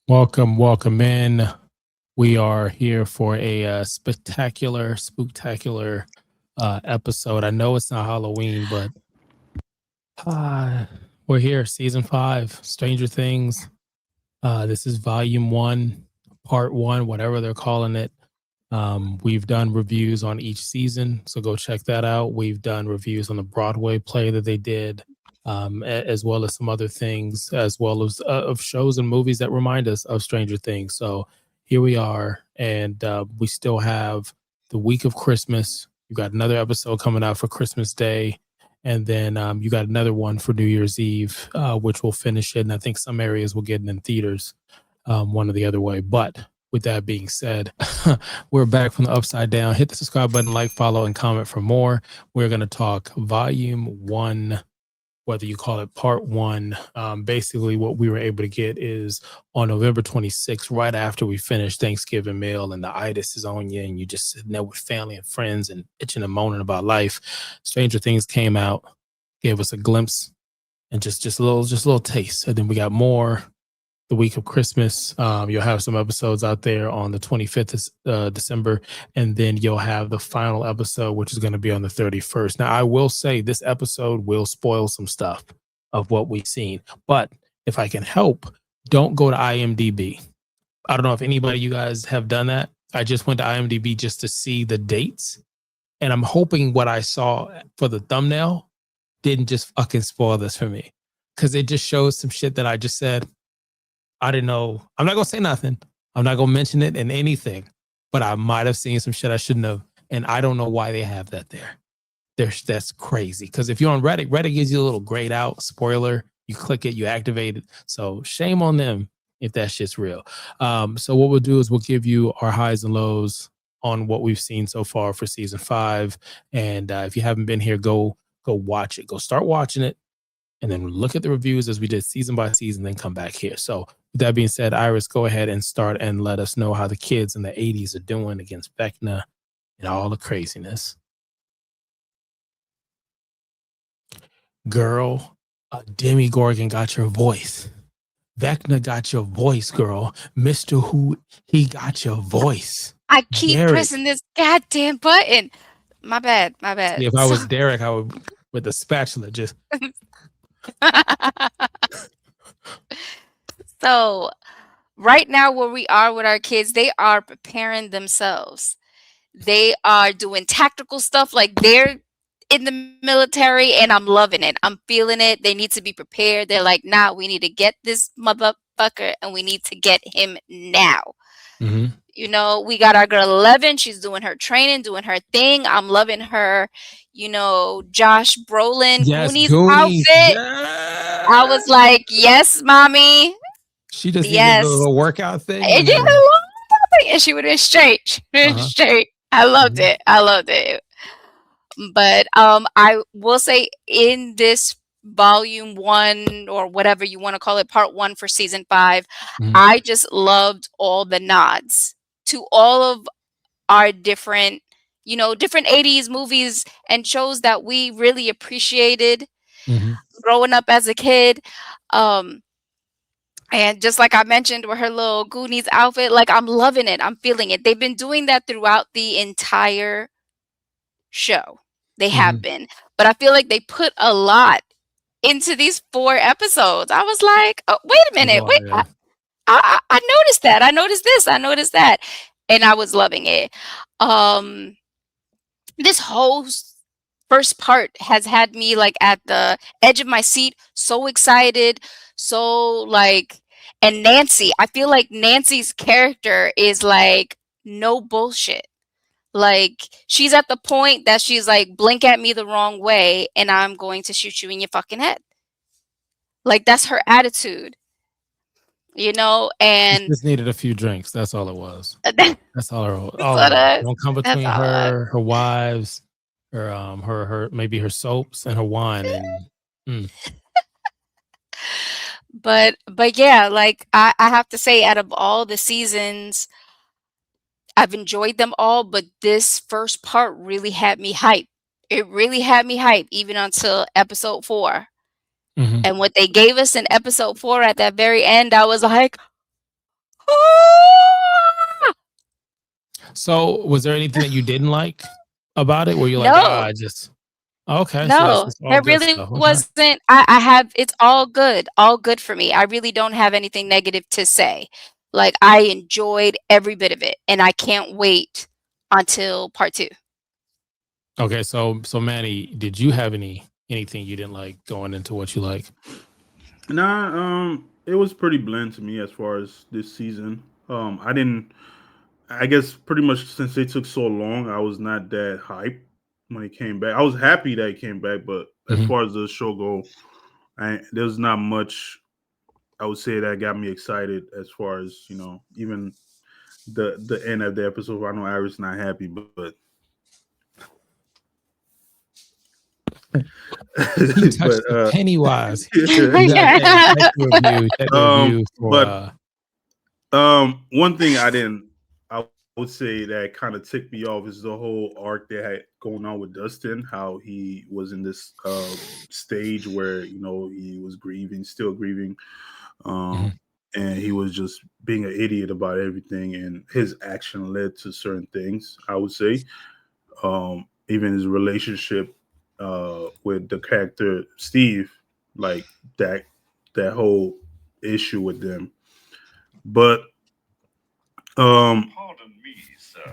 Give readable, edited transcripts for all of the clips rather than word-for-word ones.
Welcome in. We are here for a spectacular, spooktacular episode. I know it's not Halloween, but uh, we're here, season 5, Stranger Things. This is volume 1, part 1, whatever they're calling it. We've done reviews on each season, so go check that out. We've done reviews on the Broadway play that they did, as well as some other things, as well as of shows and movies that remind us of Stranger Things. So here we are, and we still have the week of Christmas. You got another episode coming out for Christmas Day, and then you got another one for New Year's Eve, which will finish it. And I think some areas will get it in theaters, one or the other way. But with that being said, we're back from the upside down. Hit the subscribe button, like, follow, and comment for more. We're going to talk volume 1, whether you call it part 1. Basically, what we were able to get is on November 26th, right after we finished Thanksgiving meal and the itis is on you and you just sitting there with family and friends and itching and moaning about life. Stranger Things came out, gave us a glimpse and just a little taste. And then we got more the week of Christmas. You'll have some episodes out there on the 25th of December, and then you'll have the final episode, which is going to be on the 31st. Now, I will say this episode will spoil some stuff of what we've seen, but if I can help, don't go to IMDb. I don't know if anybody you guys have done that. I just went to IMDb just to see the dates, and I'm hoping what I saw for the thumbnail didn't just fucking spoil this for me, because it just shows some shit that I just said, I didn't know. I'm not going to say nothing. I'm not going to mention it in anything, but I might have seen some shit I shouldn't have. And I don't know why they have that there. That's crazy. Because if you're on Reddit gives you a little grayed out spoiler. You click it, you activate it. So shame on them if that shit's real. So what we'll do is we'll give you our highs and lows on what we've seen so far for season 5. And if you haven't been here, go watch it. Go start watching it. And then look at the reviews as we did season by season, then come back here. So with that being said, Iris, go ahead and start and let us know how the kids in the 80s are doing against Vecna and all the craziness. Girl, Demigorgon got your voice. Vecna got your voice, girl. Mr. Who, he got your voice. I keep Derek. pressing this goddamn button. My bad. See, if I was Derek, I would, with the spatula, just. So right now where we are with our kids, they are preparing themselves. They are doing tactical stuff, like they're in the military, and I'm loving it. I'm feeling it. They need to be prepared. They're like, nah, we need to get this motherfucker and we need to get him now. Mm-hmm. You know, we got our girl 11. She's doing her training, doing her thing. I'm loving her, Josh Brolin, Yes, Goonies Goonies. outfit. Yes. I was like, yes, mommy. She just yes. needed a little workout thing. And she would have been straight. Straight. I loved it. I loved it. But I will say in this volume 1 or whatever you want to call it, part 1 for season 5, I just loved all the nods to all of our different 80s movies and shows that we really appreciated growing up as a kid. And just like I mentioned with her little Goonies outfit, like I'm loving it. I'm feeling it. They've been doing that throughout the entire show. They have been. But I feel like they put a lot into these 4 episodes. I was like, oh, wait a minute. Wait. Yeah. I noticed that. I noticed this. I noticed that. And I was loving it. This whole first part has had me like at the edge of my seat, so excited, so like, and Nancy, I feel like Nancy's character is like no bullshit. Like she's at the point that she's like, blink at me the wrong way and I'm going to shoot you in your fucking head. Like that's her attitude. And she just needed a few drinks. That's all it was. That's all her. Don't come between her wives, her maybe her soaps and her wine. And but yeah, like I have to say, out of all the seasons, I've enjoyed them all, but this first part really had me hyped. It really had me hyped even until episode 4. And what they gave us in episode 4 at that very end, I was like, So, was there anything that you didn't like about it? Where you're like, No, I just okay. So that's no, just all it good really stuff. Okay. wasn't. I have, it's all good for me. I really don't have anything negative to say. Like, I enjoyed every bit of it, and I can't wait until part 2. Okay. So Manny, did you have anything you didn't like going into what you like? Nah, it was pretty bland to me as far as this season. I didn't. I guess pretty much since they took so long, I was not that hyped when he came back. I was happy that he came back, but as Mhm. far as the show go, there's not much I would say that got me excited as far as even the end of the episode. I know Iris not happy, but He touched but the Pennywise. yeah. You got hey, Yeah. check the review. Check the review for But one thing I would say that kind of ticked me off is the whole arc they had going on with Dustin. How he was in this stage where he was grieving, still grieving, um, Mhm. and he was just being an idiot about everything, and his action led to certain things. I would say, even his relationship with the character Steve, like that whole issue with them. But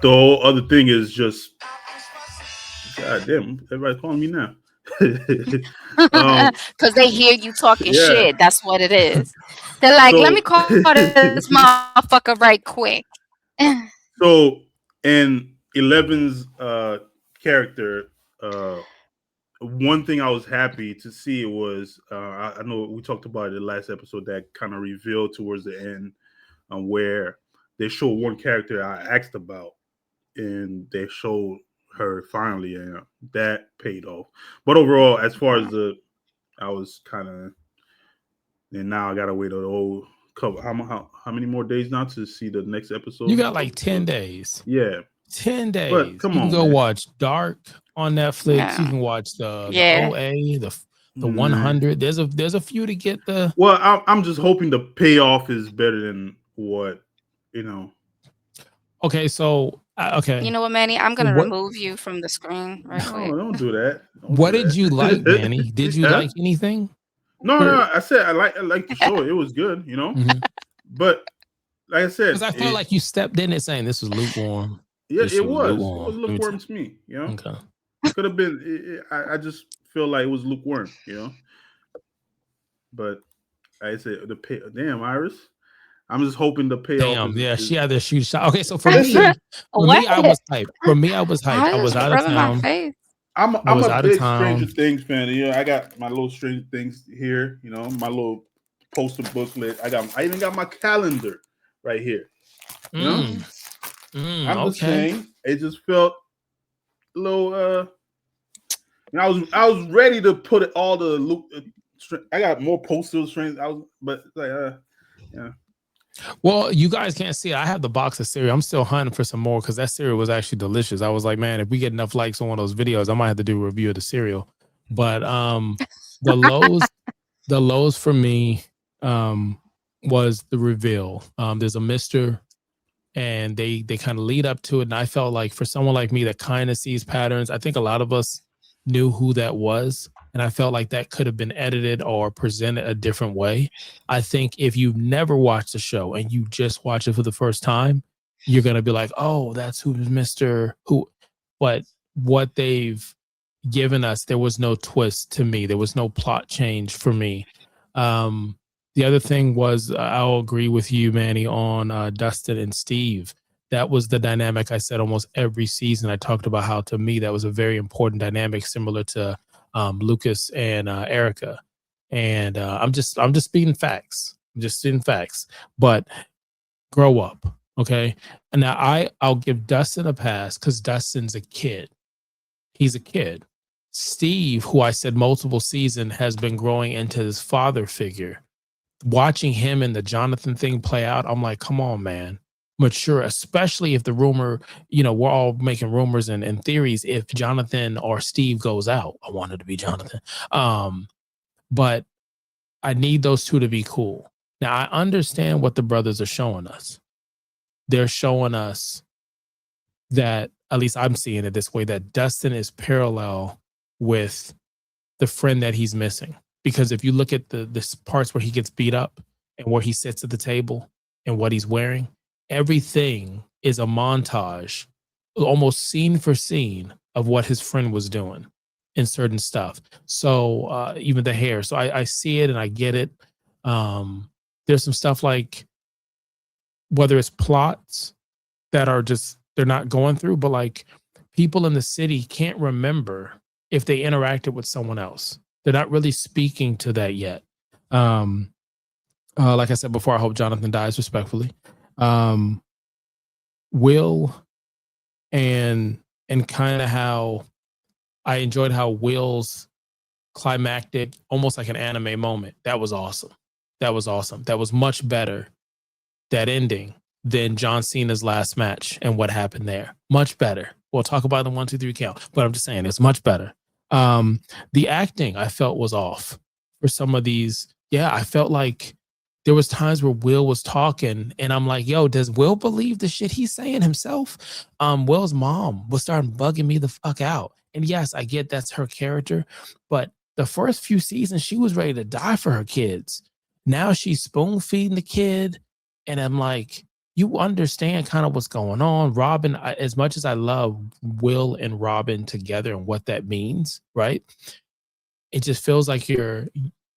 the whole other thing is just, God damn, everybody's calling me now. um, Because they hear you talking yeah. shit. That's what it is. They're like, let me So, call this motherfucker right quick. so in 11's character, uh, one thing I was happy to see was I know we talked about it in the last episode that kind of revealed towards the end, where they show one character I asked about, and they showed her finally, and that paid off. But overall, as far as I was kind of, and now I gotta wait a whole couple. How many more days now to see the next You episode? got like 10 days. Yeah, 10 but days. come You can on, go man. watch Dark on Netflix. You Yeah. can watch the Yeah. OA, the Nah. 100. There's a few to get the. Well, I'm just hoping the payoff is better than what you know. Okay, so You okay. know what, Manny? I'm So gonna what remove you from the screen right No, quick. don't do that. Don't what do did you like, Manny? Did that. you Huh? like anything? No, For no. I said I like the show. It was good, But like I because said, I felt like you stepped in it saying this was lukewarm. yeah, This it was was. It was lukewarm. Let me lukewarm tell. to me. Okay. Could have been. I just feel like it was lukewarm. But like I said the pay. Damn, Iris. I'm just hoping the payoff Damn, is. yeah, is she had their shoot shot. Okay, so listen, for me, I What? was hyped. For me, I was hyped. I I was was just out of rubbing my town. face. I I'm was a out of big Stranger town. Things fan. I got my little Stranger Things here. My little poster booklet. I even got my calendar right here. You know, Mm, I'm just okay. saying. It just felt a little. I was ready to put it all the loop. I got more posters. Strings. But like, yeah. Well, you guys can't see it. I have the box of cereal. I'm still hunting for some more because that cereal was actually delicious. I was like, man, if we get enough likes on one of those videos, I might have to do a review of the cereal. But the lows, the lows for me was the reveal. There's a Mr. and they kind of lead up to it. And I felt like for someone like me that kind of sees patterns, I think a lot of us knew who that was. And I felt like that could have been edited or presented a different way. I think if you've never watched the show and you just watch it for the first time, you're going to be like, oh, that's who's Mr. Who. But what they've given us, there was no twist to me. There was no plot change for me. The other thing was, I'll agree with you, Manny, on Dustin and Steve. That was the dynamic I said almost every season. I talked about how, to me, that was a very important dynamic, similar to Lucas and Erica. And I'm just speaking facts. I'm just speaking facts. But grow up, okay? And now I'll give Dustin a pass because Dustin's a kid. He's a kid. Steve, who I said multiple seasons has been growing into this father figure. Watching him and the Jonathan thing play out, I'm like, come on, man. Mature, especially if the rumor, we're all making rumors and theories if Jonathan or Steve goes out. I wanted to be Jonathan. But I need those two to be cool. Now, I understand what the brothers are showing us. they're showing us that, at least I'm seeing it this way, that Dustin is parallel with the friend that he's missing. Because if you look at the parts where he gets beat up and where he sits at the table and what he's wearing, everything is a montage, almost scene for scene, of what his friend was doing in certain stuff. So even the hair. So I see it and I get it. There's some stuff like, whether it's plots that are just, they're not going through, but like people in the city can't remember if they interacted with someone else. They're not really speaking to that yet. Like I said before, I hope Jonathan dies respectfully. Will and kind of how I enjoyed how Will's climactic, almost like an anime moment. That was awesome. That was awesome. That was much better, that ending, than John Cena's last match and what happened there. Much better. We'll talk about the 1, 2, 3 count, but I'm just saying it's much better. The acting I felt was off for some of these. Yeah, I felt like there was times where Will was talking and I'm like, yo, does Will believe the shit he's saying himself? Will's mom was starting bugging me the fuck out. And yes, I get that's her character, but the first few seasons, she was ready to die for her kids. Now she's spoon feeding the kid. And I'm like, you understand kind of what's going on. Robin, as much as I love Will and Robin together and what that means, right? It just feels like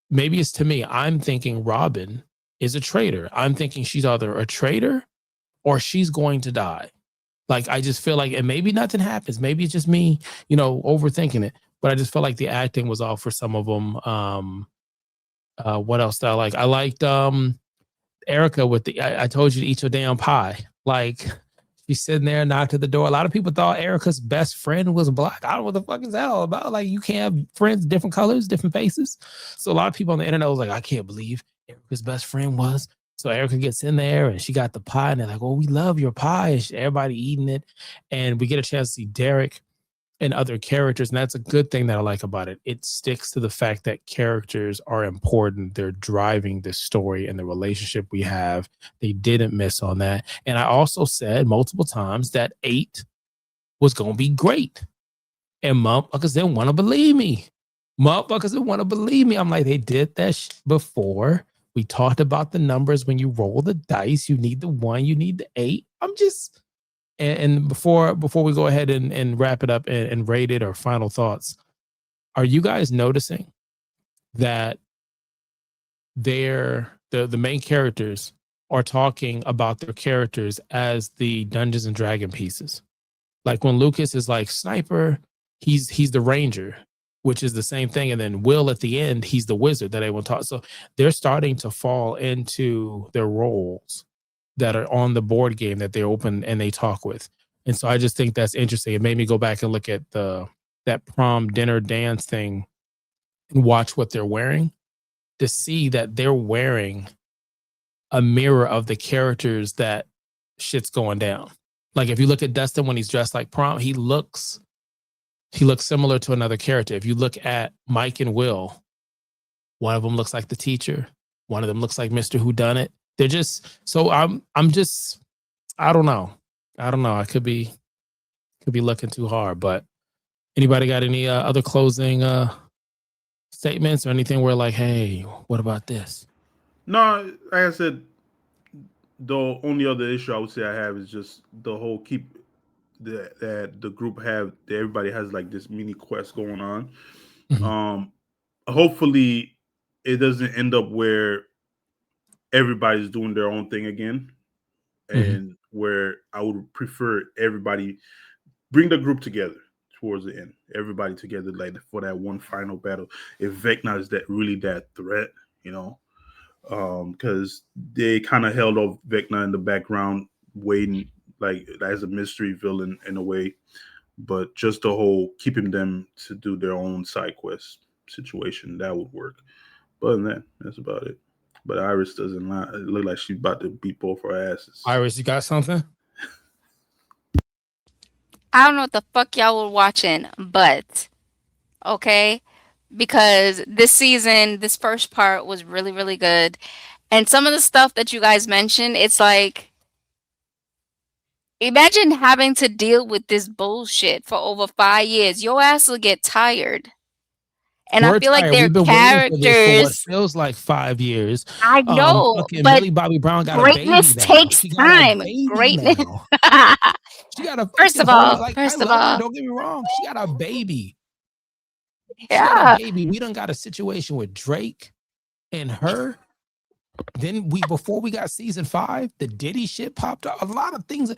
maybe it's to me, I'm thinking Robin is a traitor. I'm thinking she's either a traitor or she's going to die. Like, I just feel like, and maybe nothing happens. Maybe it's just me, overthinking it. But I just felt like the acting was off for some of them. What else did I like? I liked Erica with I told you to eat your damn pie. Like, she's sitting there, knocked at the door. A lot of people thought Erica's best friend was black. I don't know what the fuck is that all about. Like, you can't have friends, different colors, different faces. So a lot of people on the internet was like, I can't believe Erica's best friend was. So Erica gets in there and she got the pie and they're like, well, we love your pie. And everybody eating it. And we get a chance to see Derek and other characters. And that's a good thing that I like about it. It sticks to the fact that characters are important. They're driving the story and the relationship we have. They didn't miss on that. And I also said multiple times that 8 was going to be great. And motherfuckers didn't want to believe me. Motherfuckers didn't want to believe me. I'm like, they did that before. We talked about the numbers. When you roll the dice, you need the 1, you need the 8. I'm just... And before we go ahead and wrap it up and rate it, or final thoughts, are you guys noticing that the main characters are talking about their characters as the Dungeons and Dragon pieces? Like when Lucas is like sniper, he's the ranger, which is the same thing. And then Will at the end, he's the wizard that everyone taught. So they're starting to fall into their roles that are on the board game that they open and they talk with. And so I just think that's interesting. It made me go back and look at that prom dinner dance thing and watch what they're wearing, to see that they're wearing a mirror of the characters that shit's going down. Like if you look at Dustin when he's dressed like prom, he looks similar to another character. If you look at Mike and Will, one of them looks like the teacher, one of them looks like Mr. Whodunit. They're just, so I'm just, I don't know. I could be looking too hard, but anybody got any other closing statements or anything where like, hey, what about this? No, like I said, the only other issue I would say I have is just the whole that the group that everybody has like this mini quest going on. Mm-hmm. Hopefully it doesn't end up where everybody's doing their own thing again, and where I would prefer everybody bring the group together towards the end, everybody together, like for that one final battle. If Vecna is really that threat, because they kind of held off Vecna in the background, waiting like as a mystery villain in a way, but just the whole keeping them to do their own side quest situation, that would work. But other than that, that's about it. But Iris doesn't look like she's about to beat both her asses. Iris, you got something? I don't know what the fuck y'all were watching, but okay, because this season, this first part was really, really good. And some of the stuff that you guys mentioned, it's like, Imagine having to deal with this bullshit for over 5 years. Your ass will get tired. And I We're feel like tired. their We've been waiting for this for what characters, feels like 5 years. I know, Fucking but Millie Bobby Brown got a baby greatness now. takes She got a time. baby Greatness. now. She got a First fucking of whole, all, like, I first of love her. all, Don't get me wrong. She got a baby. She got a yeah. baby. We done got a situation with Drake and her. Then before we got season 5, the Diddy shit popped up. A lot of things.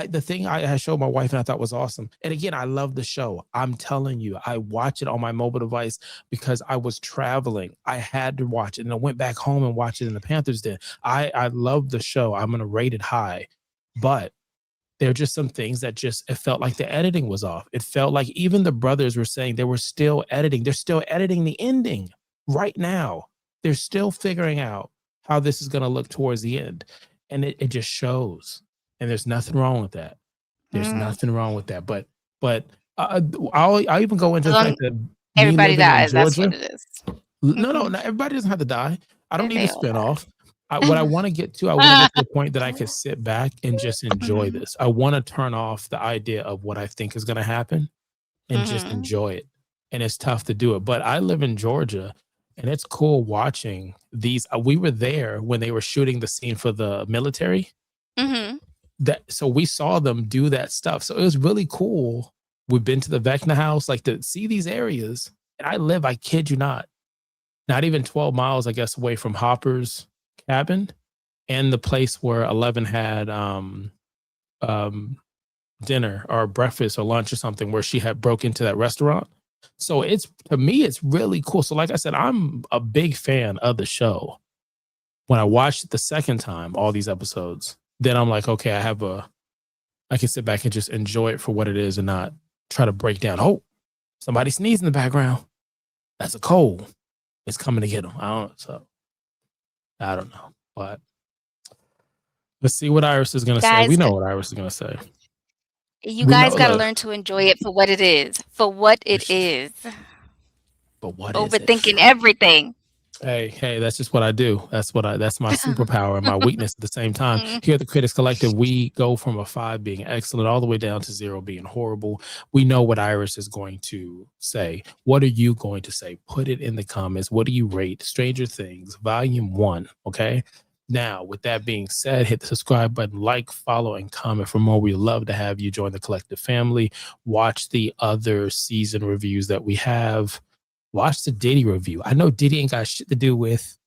The thing I showed my wife and I thought was awesome. And again, I love the show. I'm telling you, I watch it on my mobile device because I was traveling. I had to watch it, and I went back home and watched it in the Panthers Den. I love the show. I'm gonna rate it high, but there are just some things that it felt like the editing was off. It felt like even the brothers were saying they were still editing. They're still editing the ending right now. They're still figuring out how this is going to look towards the end. And it just shows. And there's nothing wrong with that. There's nothing wrong with that. But I'll even go into the fact that me Everybody living in dies. That's Georgia. what it is. No, not everybody doesn't have to die. I don't And need a they all die. spinoff. What I want to get to, I want to get to the point that I can sit back and just enjoy this. I want to turn off the idea of what I think is going to happen and just enjoy it. And it's tough to do it. But I live in Georgia, and it's cool watching these. We were there when they were shooting the scene for the military. So we saw them do that stuff. So it was really cool. We've been to the Vecna house, like to see these areas. And I kid you not even 12 miles, I guess, away from Hopper's cabin and the place where 11 had dinner or breakfast or lunch or something, where she had broke into that restaurant. So to me, it's really cool. So like I said, I'm a big fan of the show. When I watched it the second time, all these episodes, then I'm like, okay, I can sit back and just enjoy it for what it is and not try to break down. Oh, somebody sneezed in the background. That's a cold. It's coming to get them. I don't know. But let's see what Iris is going to say. We know what Iris is going to say. You guys got to learn to enjoy it for what it is. For what it is. But what overthinking everything. Hey, that's just what I do. That's my superpower and my weakness at the same time. Here at the Critics Collective, we go from a 5 being excellent all the way down to 0 being horrible. We know what Iris is going to say. What are you going to say? Put it in the comments. What do you rate Stranger Things Volume 1? Okay. Now, with that being said, hit the subscribe button, like, follow, and comment for more. We'd love to have you join the collective family. Watch the other season reviews that we have. Watch the Diddy review. I know Diddy ain't got shit to do with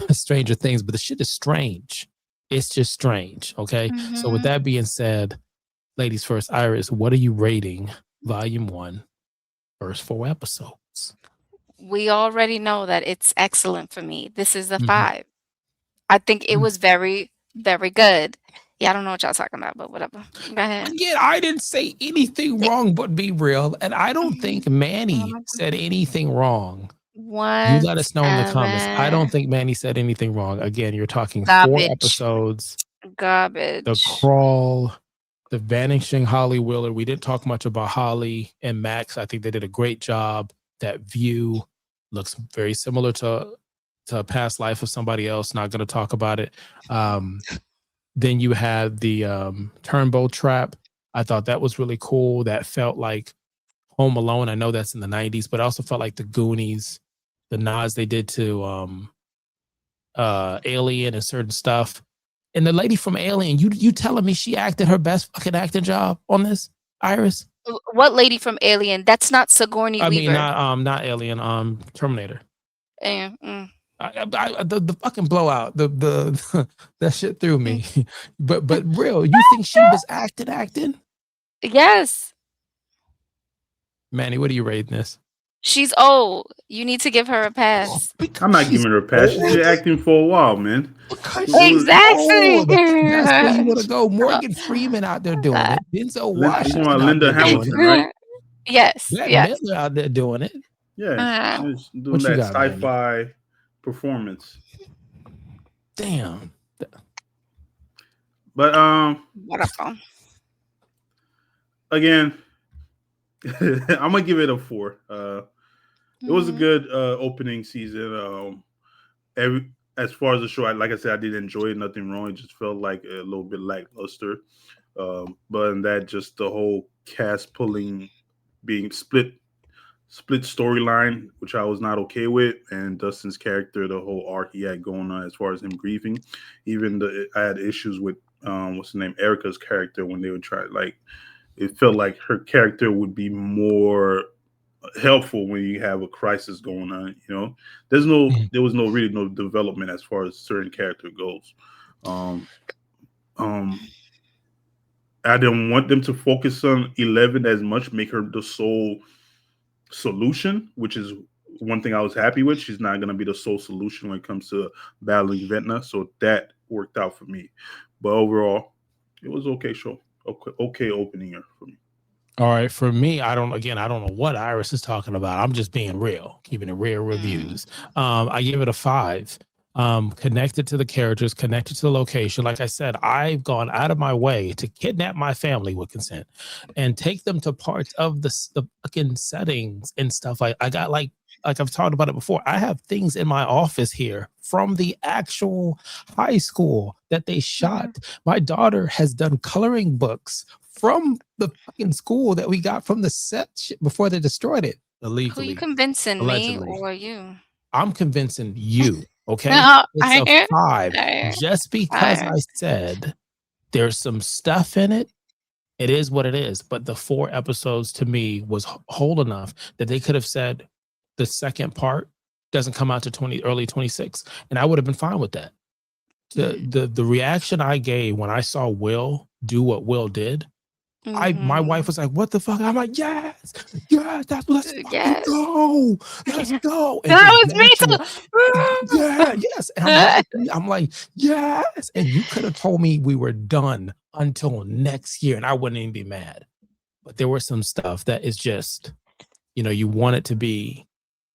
Stranger Things, but the shit is strange. It's just strange, okay? So with that being said, ladies first, Iris, what are you rating Volume 1, first 4 episodes? We already know that it's excellent for me. This is a 5. I think it was very, very good. Yeah, I don't know what y'all talking about, but whatever. Go ahead. Again, I didn't say anything wrong, but be real. And I don't think Manny said anything wrong. You let us know in the comments. I don't think Manny said anything wrong. Again, you're talking 4 episodes. Garbage. The Crawl, the Vanishing Holly Wheeler. We didn't talk much about Holly and Max. I think they did a great job. That view looks very similar to a past life of somebody else. Not going to talk about it. Then you had the Turnbow Trap. I thought that was really cool. That felt like Home Alone. I know that's in the 90s, but I also felt like the Goonies, the nods they did to Alien and certain stuff. And the lady from Alien, you telling me she acted her best fucking acting job on this, Iris? What lady from Alien? That's not Sigourney Weaver. I mean, not Alien, Terminator. The fucking blowout, the that shit threw me. but real, you think she was acting? Yes. Manny, what are you rating this? She's old. You need to give her a pass. I'm not giving her a pass. She's been acting for a while, man. Exactly. That's where you want to go. Morgan Freeman out there doing it. Denzel Washington out Linda there Hamilton, doing it. right? Yes. Miller out there doing it. Yeah, doing that sci-fi performance. Damn. But wonderful. Again, I'm gonna give it a 4. It was a good opening season. As far as the show, like I said, I did enjoy it. Nothing wrong. It just felt like a little bit lackluster. But in that, just the whole cast pulling, being split storyline, which I was not okay with, and Dustin's character, the whole arc he had going on as far as him grieving. I had issues with what's the name, Erica's character, when they would try, like, it felt like her character would be more helpful when you have a crisis going on. There was really no development as far as certain character goes. I didn't want them to focus on 11 as much, make her the sole solution, which is one thing I was happy with. She's not going to be the sole solution when it comes to battling Vecna, so that worked out for me. But overall, it was okay show. Okay opening for me. All right, for me, I don't know what Iris is talking about. I'm just being real, keeping it real reviews. I give it a 5. Connected to the characters, connected to the location. Like I said, I've gone out of my way to kidnap my family with consent and take them to parts of the fucking settings and stuff. I got like I've talked about it before. I have things in my office here from the actual high school that they shot. My daughter has done coloring books from the fucking school that we got from the set before they destroyed it illegally. Who you convincing, allegedly. me or you? I'm convincing you. Okay, No, it's a 5. Just because I said there's some stuff in it, it is what it is. But the 4 episodes to me was whole enough that they could have said the second part doesn't come out to early 26, and I would have been fine with that. The reaction I gave when I saw Will do what Will did, my wife was like, "What the fuck?" I'm like, "Yes, that's let's go, let's go." And that was me too. Yes. And I'm like, yes. And you could have told me we were done until next year, and I wouldn't even be mad. But there was some stuff that is just, you want it to be,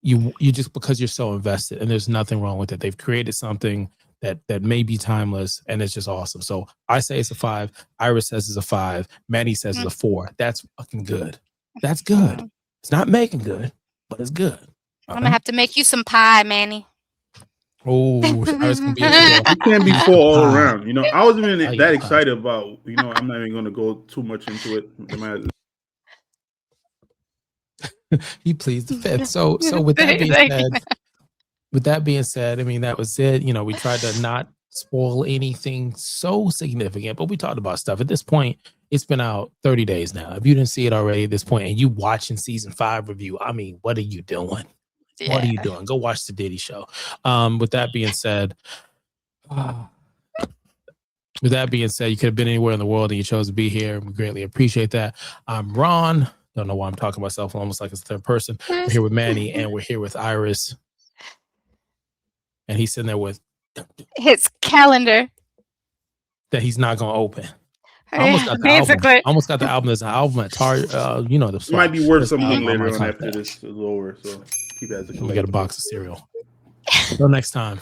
you just because you're so invested, and there's nothing wrong with it. They've created something that may be timeless, and it's just awesome. So I say it's a 5. Iris says it's a 5. Manny says it's a 4. That's fucking good. That's good. It's not making good, but it's good. I'm gonna have to make you some pie, Manny. Oh, Iris can be it can't be 4 all around. I wasn't even that excited about. I'm not even gonna go too much into it. He pleads the 5th. So with that being said, I mean, that was it. We tried to not spoil anything so significant, but we talked about stuff. At this point, it's been out 30 days now. If you didn't see it already at this point and you watching season 5 review, I mean, what are you doing? Yeah. What are you doing? Go watch the Diddy show. With that being said, you could have been anywhere in the world and you chose to be here. We greatly appreciate that. I'm Ron. Don't know why I'm talking to myself almost like it's the third person. We're here with Manny and we're here with Iris. And he's sitting there with his calendar that he's not going to open. I almost got the album. Almost got the album as an album at Target. It might be worth something later on after this is over. So keep it as a collectible. We get a box of cereal. Until next time.